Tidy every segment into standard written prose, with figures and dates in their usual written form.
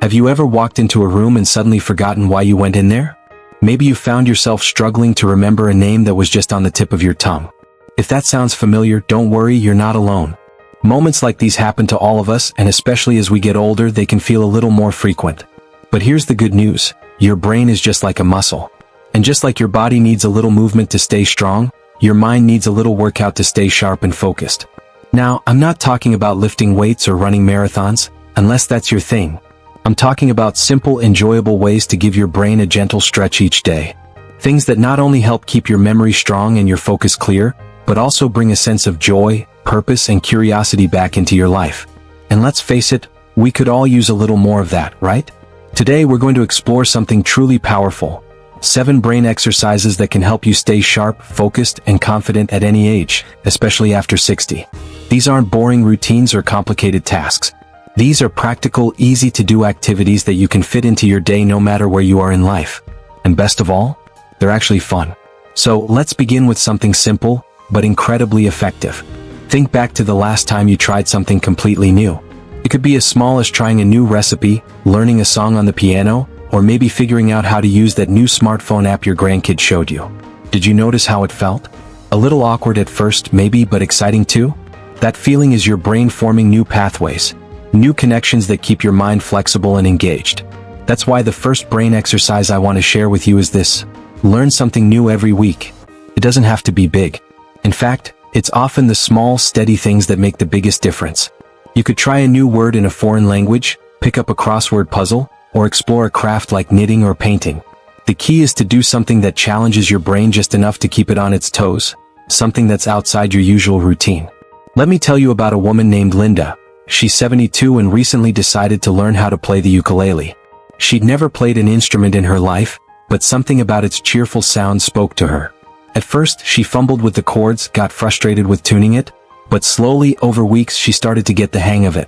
Have you ever walked into a room and suddenly forgotten why you went in there? Maybe you found yourself struggling to remember a name that was just on the tip of your tongue. If that sounds familiar, don't worry, you're not alone. Moments like these happen to all of us, and especially as we get older, they can feel a little more frequent. But here's the good news. Your brain is just like a muscle. And just like your body needs a little movement to stay strong, your mind needs a little workout to stay sharp and focused. Now, I'm not talking about lifting weights or running marathons, unless that's your thing. I'm talking about simple, enjoyable ways to give your brain a gentle stretch each day. Things that not only help keep your memory strong and your focus clear, but also bring a sense of joy, purpose, and curiosity back into your life. And let's face it, we could all use a little more of that, right? Today we're going to explore something truly powerful. 7 brain exercises that can help you stay sharp, focused, and confident at any age, especially after 60. These aren't boring routines or complicated tasks. These are practical, easy-to-do activities that you can fit into your day no matter where you are in life. And best of all, they're actually fun. So let's begin with something simple, but incredibly effective. Think back to the last time you tried something completely new. It could be as small as trying a new recipe, learning a song on the piano, or maybe figuring out how to use that new smartphone app your grandkid showed you. Did you notice how it felt? A little awkward at first, maybe, but exciting too? That feeling is your brain forming new pathways. New connections that keep your mind flexible and engaged. That's why the first brain exercise I want to share with you is this. Learn something new every week. It doesn't have to be big. In fact, it's often the small, steady things that make the biggest difference. You could try a new word in a foreign language, pick up a crossword puzzle, or explore a craft like knitting or painting. The key is to do something that challenges your brain just enough to keep it on its toes, something that's outside your usual routine. Let me tell you about a woman named Linda. She's 72 and recently decided to learn how to play the ukulele. She'd never played an instrument in her life, but something about its cheerful sound spoke to her. At first, she fumbled with the chords, got frustrated with tuning it, but slowly, over weeks, she started to get the hang of it.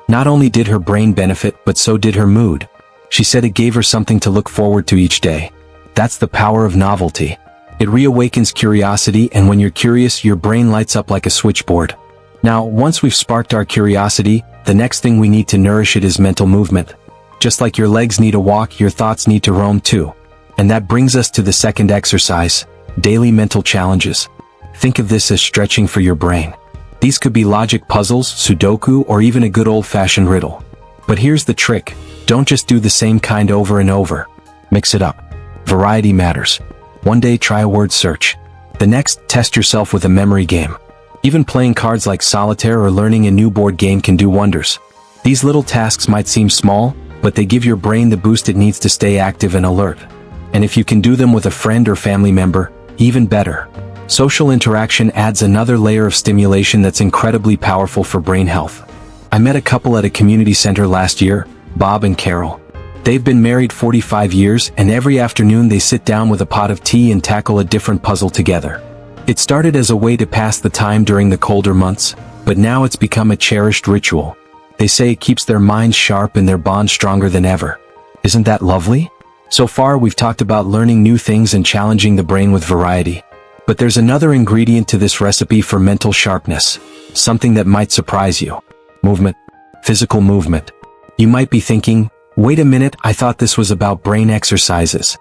Not only did her brain benefit, but so did her mood. She said it gave her something to look forward to each day. That's the power of novelty. It reawakens curiosity, and when you're curious, your brain lights up like a switchboard. Now, once we've sparked our curiosity, the next thing we need to nourish it is mental movement. Just like your legs need a walk, your thoughts need to roam too. And that brings us to the second exercise, daily mental challenges. Think of this as stretching for your brain. These could be logic puzzles, Sudoku, or even a good old-fashioned riddle. But here's the trick. Don't just do the same kind over and over. Mix it up. Variety matters. One day try a word search. The next, test yourself with a memory game. Even playing cards like solitaire or learning a new board game can do wonders. These little tasks might seem small, but they give your brain the boost it needs to stay active and alert. And if you can do them with a friend or family member, even better. Social interaction adds another layer of stimulation that's incredibly powerful for brain health. I met a couple at a community center last year, Bob and Carol. They've been married 45 years, and every afternoon they sit down with a pot of tea and tackle a different puzzle together. It started as a way to pass the time during the colder months, but now it's become a cherished ritual. They say it keeps their minds sharp and their bond stronger than ever. Isn't that lovely? So far, we've talked about learning new things and challenging the brain with variety. But there's another ingredient to this recipe for mental sharpness, something that might surprise you. Movement. Physical movement. You might be thinking, wait a minute, I thought this was about brain exercises.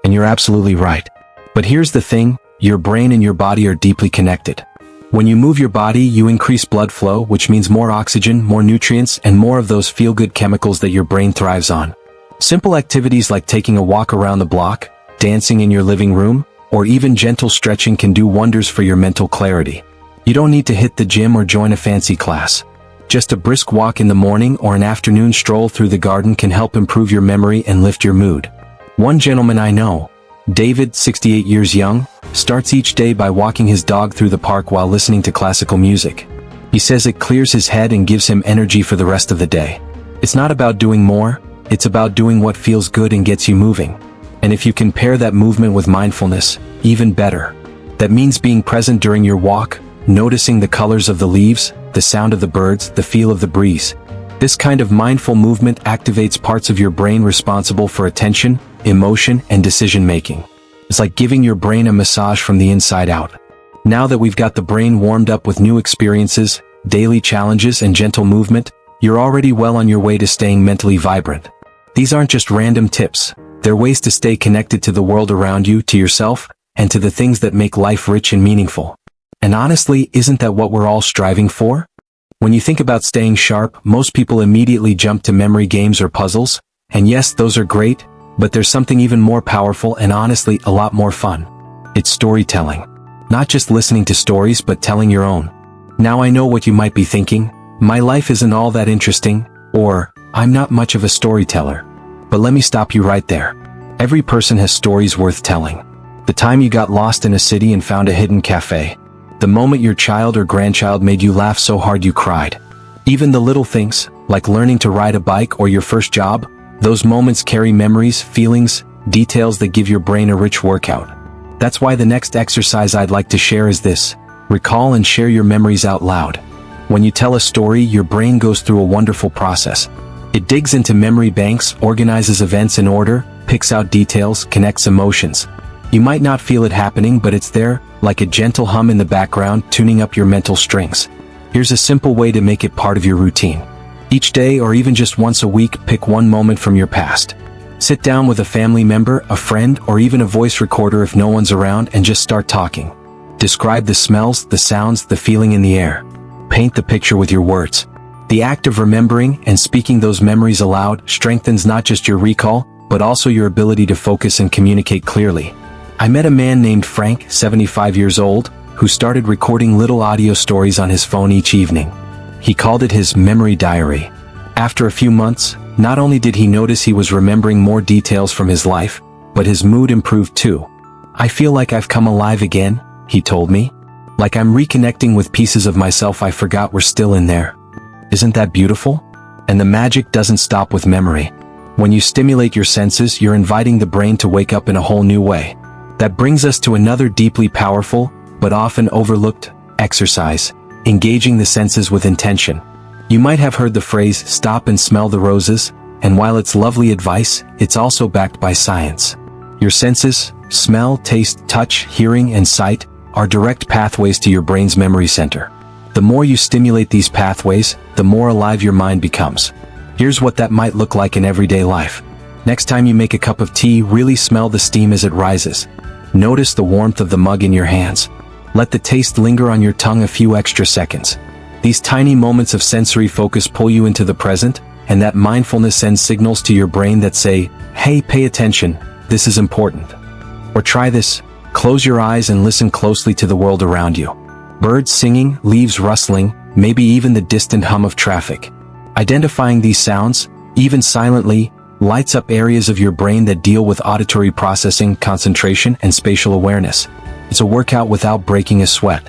And you're absolutely right. But here's the thing. Your brain and your body are deeply connected. When you move your body, you increase blood flow, which means more oxygen, more nutrients, and more of those feel-good chemicals that your brain thrives on. Simple activities like taking a walk around the block, dancing in your living room, or even gentle stretching can do wonders for your mental clarity. You don't need to hit the gym or join a fancy class. Just a brisk walk in the morning or an afternoon stroll through the garden can help improve your memory and lift your mood. One gentleman I know, David, 68 years young, starts each day by walking his dog through the park while listening to classical music. He says it clears his head and gives him energy for the rest of the day. It's not about doing more, it's about doing what feels good and gets you moving. And if you can pair that movement with mindfulness, even better. That means being present during your walk, noticing the colors of the leaves, the sound of the birds, the feel of the breeze. This kind of mindful movement activates parts of your brain responsible for attention, emotion, and decision-making. It's like giving your brain a massage from the inside out. Now that we've got the brain warmed up with new experiences, daily challenges, and gentle movement, you're already well on your way to staying mentally vibrant. These aren't just random tips. They're ways to stay connected to the world around you, to yourself, and to the things that make life rich and meaningful. And honestly, isn't that what we're all striving for? When you think about staying sharp, most people immediately jump to memory games or puzzles. And yes, those are great, but there's something even more powerful and honestly a lot more fun. It's storytelling. Not just listening to stories, but telling your own. Now I know what you might be thinking. My life isn't all that interesting, or I'm not much of a storyteller. But let me stop you right there. Every person has stories worth telling. The time you got lost in a city and found a hidden cafe. The moment your child or grandchild made you laugh so hard you cried. Even the little things, like learning to ride a bike or your first job, those moments carry memories, feelings, details that give your brain a rich workout. That's why the next exercise I'd like to share is this. Recall and share your memories out loud. When you tell a story, your brain goes through a wonderful process. It digs into memory banks, organizes events in order, picks out details, connects emotions. You might not feel it happening, but it's there, like a gentle hum in the background, tuning up your mental strings. Here's a simple way to make it part of your routine. Each day, or even just once a week, pick one moment from your past. Sit down with a family member, a friend, or even a voice recorder if no one's around, and just start talking. Describe the smells, the sounds, the feeling in the air. Paint the picture with your words. The act of remembering and speaking those memories aloud strengthens not just your recall, but also your ability to focus and communicate clearly. I met a man named Frank, 75 years old, who started recording little audio stories on his phone each evening. He called it his memory diary. After a few months, not only did he notice he was remembering more details from his life, but his mood improved too. "I feel like I've come alive again," he told me. "Like I'm reconnecting with pieces of myself I forgot were still in there." Isn't that beautiful? And the magic doesn't stop with memory. When you stimulate your senses, you're inviting the brain to wake up in a whole new way. That brings us to another deeply powerful, but often overlooked, exercise: engaging the senses with intention. You might have heard the phrase, "stop and smell the roses," and while it's lovely advice, it's also backed by science. Your senses, smell, taste, touch, hearing, and sight, are direct pathways to your brain's memory center. The more you stimulate these pathways, the more alive your mind becomes. Here's what that might look like in everyday life. Next time you make a cup of tea, really smell the steam as it rises. Notice the warmth of the mug in your hands. Let the taste linger on your tongue a few extra seconds. These tiny moments of sensory focus pull you into the present, and that mindfulness sends signals to your brain that say, "Hey, pay attention, this is important." Or try this: close your eyes and listen closely to the world around you. Birds singing, leaves rustling, maybe even the distant hum of traffic. Identifying these sounds, even silently, lights up areas of your brain that deal with auditory processing, concentration, and spatial awareness. It's a workout without breaking a sweat.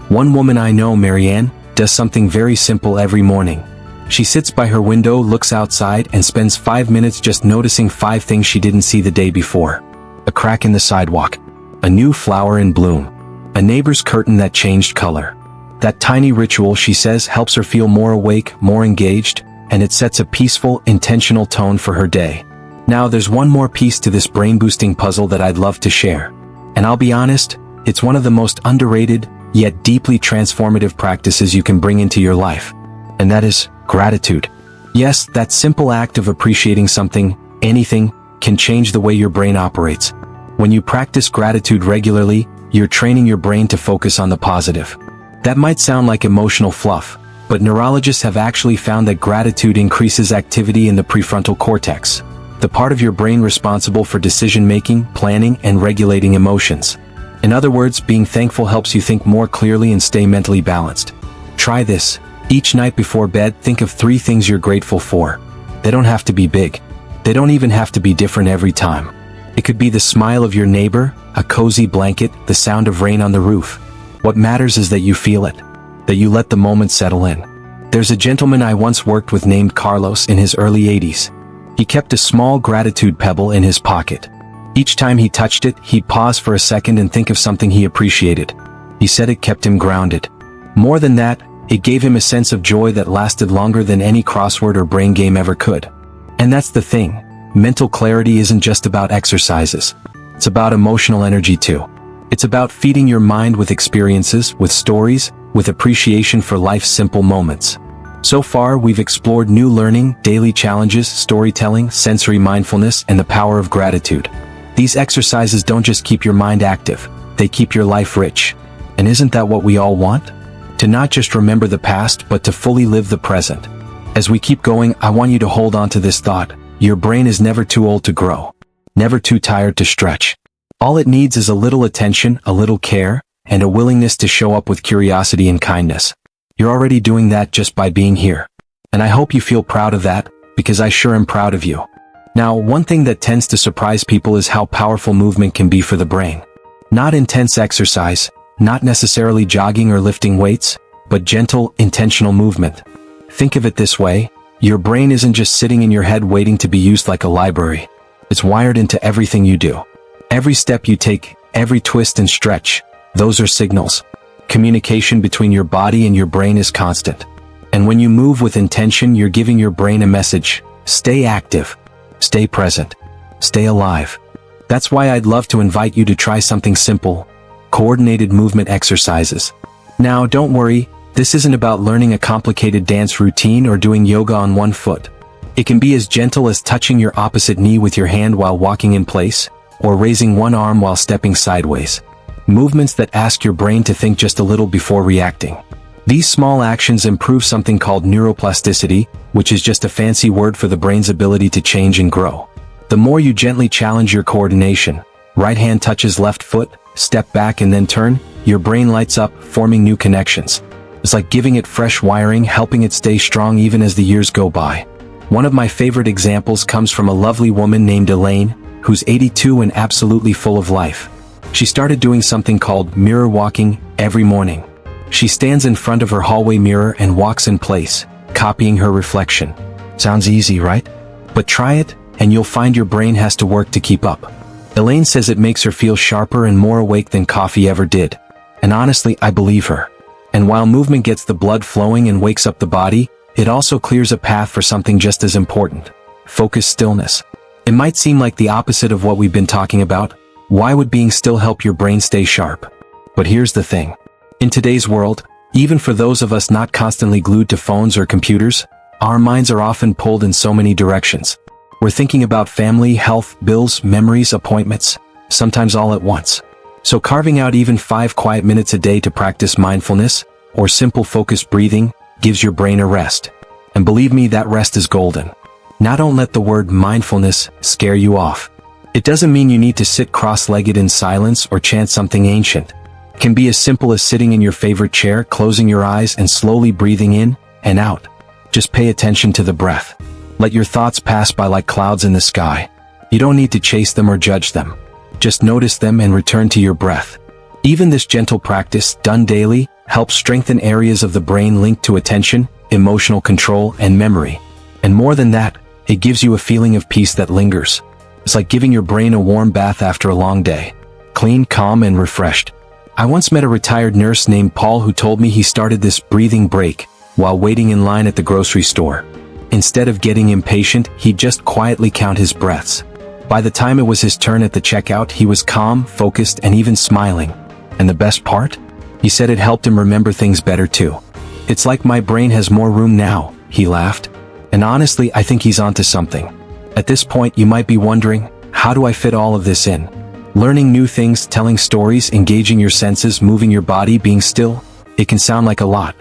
One woman I know, Marianne, does something very simple every morning. She sits by her window, looks outside, and spends 5 minutes just noticing 5 things she didn't see the day before. A crack in the sidewalk. A new flower in bloom. A neighbor's curtain that changed color. That tiny ritual, she says, helps her feel more awake, more engaged, and it sets a peaceful, intentional tone for her day. Now there's one more piece to this brain-boosting puzzle that I'd love to share. And I'll be honest, it's one of the most underrated, yet deeply transformative practices you can bring into your life. And that is gratitude. Yes, that simple act of appreciating something, anything, can change the way your brain operates. When you practice gratitude regularly, you're training your brain to focus on the positive. That might sound like emotional fluff, but neurologists have actually found that gratitude increases activity in the prefrontal cortex, the part of your brain responsible for decision-making, planning, and regulating emotions. In other words, being thankful helps you think more clearly and stay mentally balanced. Try this. Each night before bed, think of 3 things you're grateful for. They don't have to be big. They don't even have to be different every time. It could be the smile of your neighbor, a cozy blanket, the sound of rain on the roof. What matters is that you feel it, that you let the moment settle in. There's a gentleman I once worked with named Carlos in his early 80s. He kept a small gratitude pebble in his pocket. Each time he touched it, he'd pause for a second and think of something he appreciated. He said it kept him grounded. More than that, it gave him a sense of joy that lasted longer than any crossword or brain game ever could. And that's the thing. Mental clarity isn't just about exercises. It's about emotional energy too. It's about feeding your mind with experiences, with stories, with appreciation for life's simple moments. So far, we've explored new learning, daily challenges, storytelling, sensory mindfulness, and the power of gratitude. These exercises don't just keep your mind active, they keep your life rich. And isn't that what we all want? To not just remember the past, but to fully live the present. As we keep going, I want you to hold on to this thought. Your brain is never too old to grow, never too tired to stretch. All it needs is a little attention, a little care, and a willingness to show up with curiosity and kindness. You're already doing that just by being here. And I hope you feel proud of that, because I sure am proud of you. Now, one thing that tends to surprise people is how powerful movement can be for the brain. Not intense exercise, not necessarily jogging or lifting weights, but gentle, intentional movement. Think of it this way, your brain isn't just sitting in your head waiting to be used like a library. It's wired into everything you do. Every step you take, every twist and stretch, those are signals. Communication between your body and your brain is constant. And when you move with intention, you're giving your brain a message. Stay active. Stay present. Stay alive. That's why I'd love to invite you to try something simple. Coordinated movement exercises. Now, don't worry, this isn't about learning a complicated dance routine or doing yoga on one foot. It can be as gentle as touching your opposite knee with your hand while walking in place, or raising one arm while stepping sideways. Movements that ask your brain to think just a little before reacting. These small actions improve something called neuroplasticity, which is just a fancy word for the brain's ability to change and grow. The more you gently challenge your coordination, right hand touches left foot, step back and then turn, your brain lights up, forming new connections. It's like giving it fresh wiring, helping it stay strong even as the years go by. One of my favorite examples comes from a lovely woman named Elaine, who's 82 and absolutely full of life. She started doing something called mirror walking every morning. She stands in front of her hallway mirror and walks in place, copying her reflection. Sounds easy, right? But try it, and you'll find your brain has to work to keep up. Elaine says it makes her feel sharper and more awake than coffee ever did. And honestly, I believe her. And while movement gets the blood flowing and wakes up the body, it also clears a path for something just as important. Focused stillness. It might seem like the opposite of what we've been talking about. Why would being still help your brain stay sharp? But here's the thing. In today's world, even for those of us not constantly glued to phones or computers, our minds are often pulled in so many directions. We're thinking about family, health, bills, memories, appointments, sometimes all at once. So carving out even 5 quiet minutes a day to practice mindfulness, or simple focused breathing, gives your brain a rest. And believe me, that rest is golden. Now don't let the word mindfulness scare you off. It doesn't mean you need to sit cross-legged in silence or chant something ancient. It can be as simple as sitting in your favorite chair, closing your eyes and slowly breathing in and out. Just pay attention to the breath. Let your thoughts pass by like clouds in the sky. You don't need to chase them or judge them. Just notice them and return to your breath. Even this gentle practice, done daily, helps strengthen areas of the brain linked to attention, emotional control, and memory. And more than that, it gives you a feeling of peace that lingers. It's like giving your brain a warm bath after a long day. Clean, calm, and refreshed. I once met a retired nurse named Paul who told me he started this breathing break while waiting in line at the grocery store. Instead of getting impatient, he'd just quietly count his breaths. By the time it was his turn at the checkout, he was calm, focused, and even smiling. And the best part? He said it helped him remember things better too. It's like my brain has more room now, he laughed. And honestly, I think he's onto something. At this point, you might be wondering, how do I fit all of this in? Learning new things, telling stories, engaging your senses, moving your body, being still. It can sound like a lot.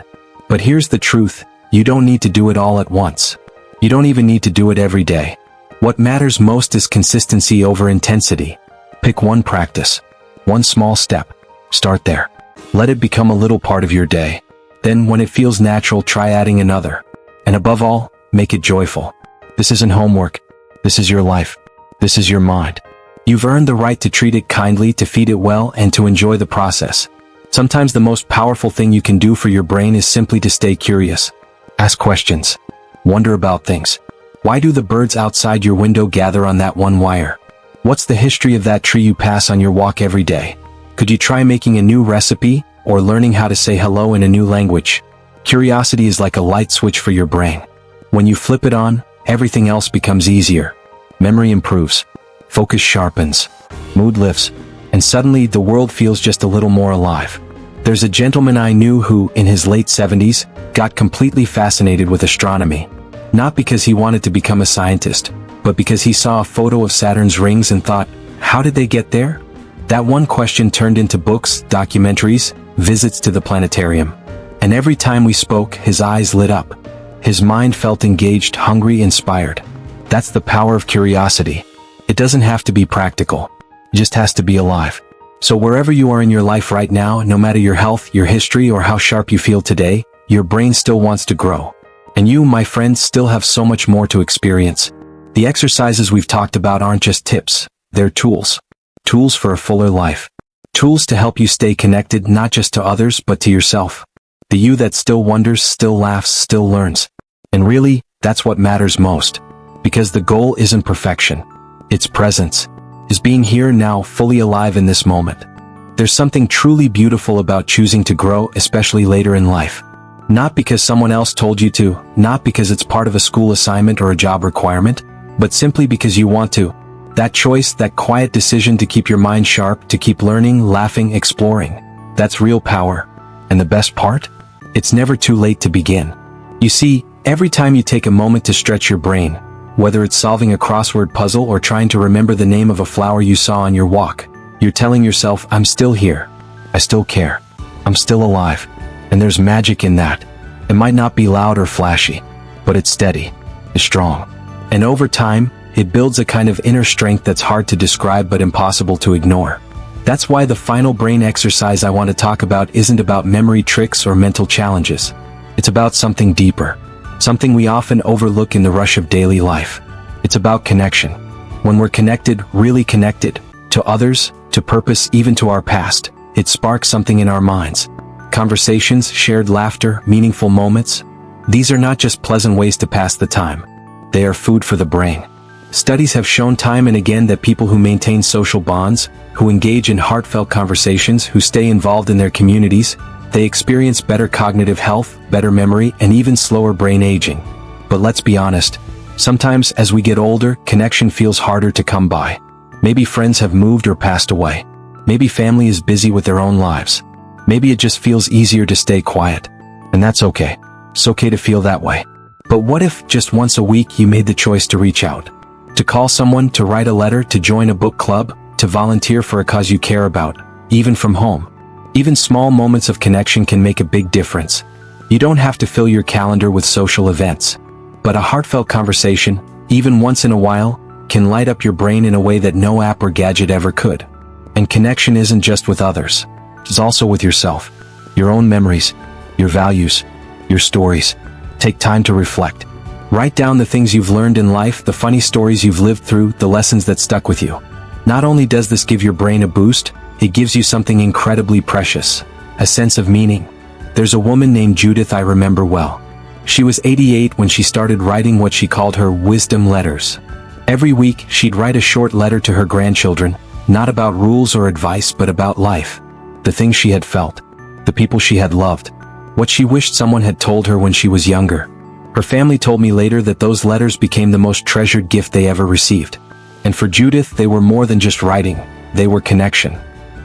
But here's the truth, you don't need to do it all at once. You don't even need to do it every day. What matters most is consistency over intensity. Pick one practice, one small step. Start there. Let it become a little part of your day. Then, when it feels natural, try adding another. And above all, make it joyful. This isn't homework. This is your life. This is your mind. You've earned the right to treat it kindly, to feed it well, and to enjoy the process. Sometimes the most powerful thing you can do for your brain is simply to stay curious. Ask questions. Wonder about things. Why do the birds outside your window gather on that one wire? What's the history of that tree you pass on your walk every day? Could you try making a new recipe, or learning how to say hello in a new language? Curiosity is like a light switch for your brain. When you flip it on, everything else becomes easier. Memory improves. Focus sharpens. Mood lifts. And suddenly the world feels just a little more alive. There's a gentleman I knew who, in his late 70s, got completely fascinated with astronomy. Not because he wanted to become a scientist, but because he saw a photo of Saturn's rings and thought, how did they get there? That one question turned into books, documentaries, visits to the planetarium. And every time we spoke, his eyes lit up. His mind felt engaged, hungry, inspired. That's the power of curiosity. It doesn't have to be practical. It just has to be alive. So wherever you are in your life right now, no matter your health, your history, or how sharp you feel today, your brain still wants to grow. And you, my friends, still have so much more to experience. The exercises we've talked about aren't just tips. They're tools. Tools for a fuller life. Tools to help you stay connected not just to others but to yourself. The you that still wonders, still laughs, still learns. And really, that's what matters most. Because the goal isn't perfection. It's presence. Is being here now, fully alive in this moment. There's something truly beautiful about choosing to grow, especially later in life. Not because someone else told you to, not because it's part of a school assignment or a job requirement, but simply because you want to. That choice, that quiet decision to keep your mind sharp, to keep learning, laughing, exploring. That's real power. And the best part? It's never too late to begin. You see, every time you take a moment to stretch your brain, whether it's solving a crossword puzzle or trying to remember the name of a flower you saw on your walk, you're telling yourself, I'm still here. I still care. I'm still alive. And there's magic in that. It might not be loud or flashy, but it's steady, it's strong. And over time, it builds a kind of inner strength that's hard to describe but impossible to ignore. That's why the final brain exercise I want to talk about isn't about memory tricks or mental challenges. It's about something deeper. Something we often overlook in the rush of daily life. It's about connection. When we're connected, really connected, to others, to purpose, even to our past, it sparks something in our minds. Conversations, shared laughter, meaningful moments. These are not just pleasant ways to pass the time. They are food for the brain. Studies have shown time and again that people who maintain social bonds, who engage in heartfelt conversations, who stay involved in their communities, they experience better cognitive health, better memory, and even slower brain aging. But let's be honest, sometimes as we get older, connection feels harder to come by. Maybe friends have moved or passed away. Maybe family is busy with their own lives. Maybe it just feels easier to stay quiet. And that's okay. It's okay to feel that way. But what if, just once a week, you made the choice to reach out? To call someone, to write a letter, to join a book club, to volunteer for a cause you care about, even from home. Even small moments of connection can make a big difference. You don't have to fill your calendar with social events. But a heartfelt conversation, even once in a while, can light up your brain in a way that no app or gadget ever could. And connection isn't just with others. It's also with yourself. Your own memories, your values, your stories. Take time to reflect. Write down the things you've learned in life, the funny stories you've lived through, the lessons that stuck with you. Not only does this give your brain a boost, it gives you something incredibly precious, a sense of meaning. There's a woman named Judith I remember well. She was 88 when she started writing what she called her wisdom letters. Every week, she'd write a short letter to her grandchildren, not about rules or advice but about life. The things she had felt, the people she had loved, what she wished someone had told her when she was younger. Her family told me later that those letters became the most treasured gift they ever received. And for Judith, they were more than just writing. They were connection,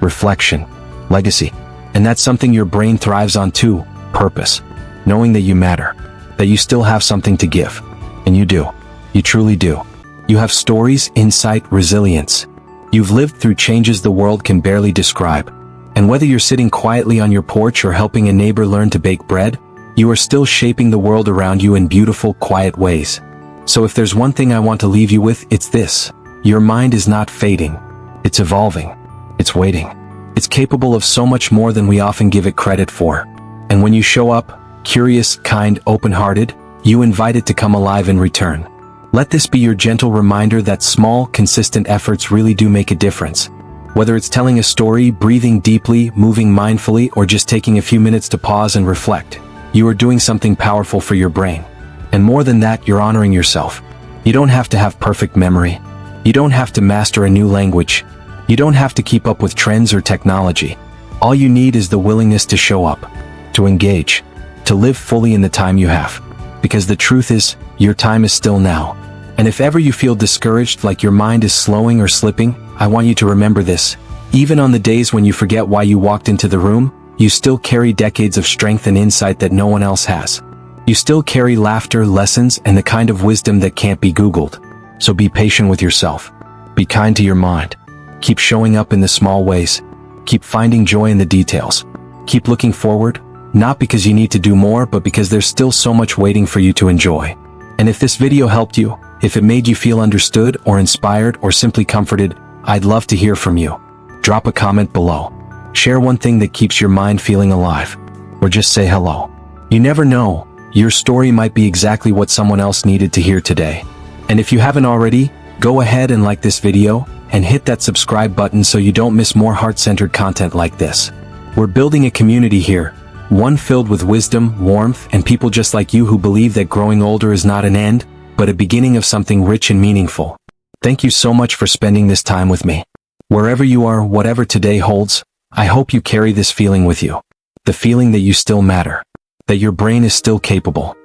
reflection, legacy. And that's something your brain thrives on too, purpose. Knowing that you matter, that you still have something to give. And you do. You truly do. You have stories, insight, resilience. You've lived through changes the world can barely describe. And whether you're sitting quietly on your porch or helping a neighbor learn to bake bread, you are still shaping the world around you in beautiful, quiet ways. So if there's one thing I want to leave you with, it's this. Your mind is not fading. It's evolving. It's waiting. It's capable of so much more than we often give it credit for. And when you show up, curious, kind, open-hearted, you invite it to come alive in return. Let this be your gentle reminder that small, consistent efforts really do make a difference. Whether it's telling a story, breathing deeply, moving mindfully, or just taking a few minutes to pause and reflect, you are doing something powerful for your brain. And more than that, you're honoring yourself. You don't have to have perfect memory. You don't have to master a new language. You don't have to keep up with trends or technology. All you need is the willingness to show up, to engage, to live fully in the time you have. Because the truth is, your time is still now. And if ever you feel discouraged, like your mind is slowing or slipping, I want you to remember this. Even on the days when you forget why you walked into the room, You still carry decades of strength and insight that no one else has. You still carry laughter, lessons, and the kind of wisdom that can't be Googled. So be patient with yourself. Be kind to your mind. Keep showing up in the small ways. Keep finding joy in the details. Keep looking forward, not because you need to do more, but because there's still so much waiting for you to enjoy. And if this video helped you, if it made you feel understood or inspired or simply comforted, I'd love to hear from you. Drop a comment below. Share one thing that keeps your mind feeling alive. Or just say hello. You never know, your story might be exactly what someone else needed to hear today. And if you haven't already, go ahead and like this video, and hit that subscribe button so you don't miss more heart-centered content like this. We're building a community here, one filled with wisdom, warmth, and people just like you who believe that growing older is not an end, but a beginning of something rich and meaningful. Thank you so much for spending this time with me. Wherever you are, whatever today holds, I hope you carry this feeling with you. The feeling that you still matter. That your brain is still capable.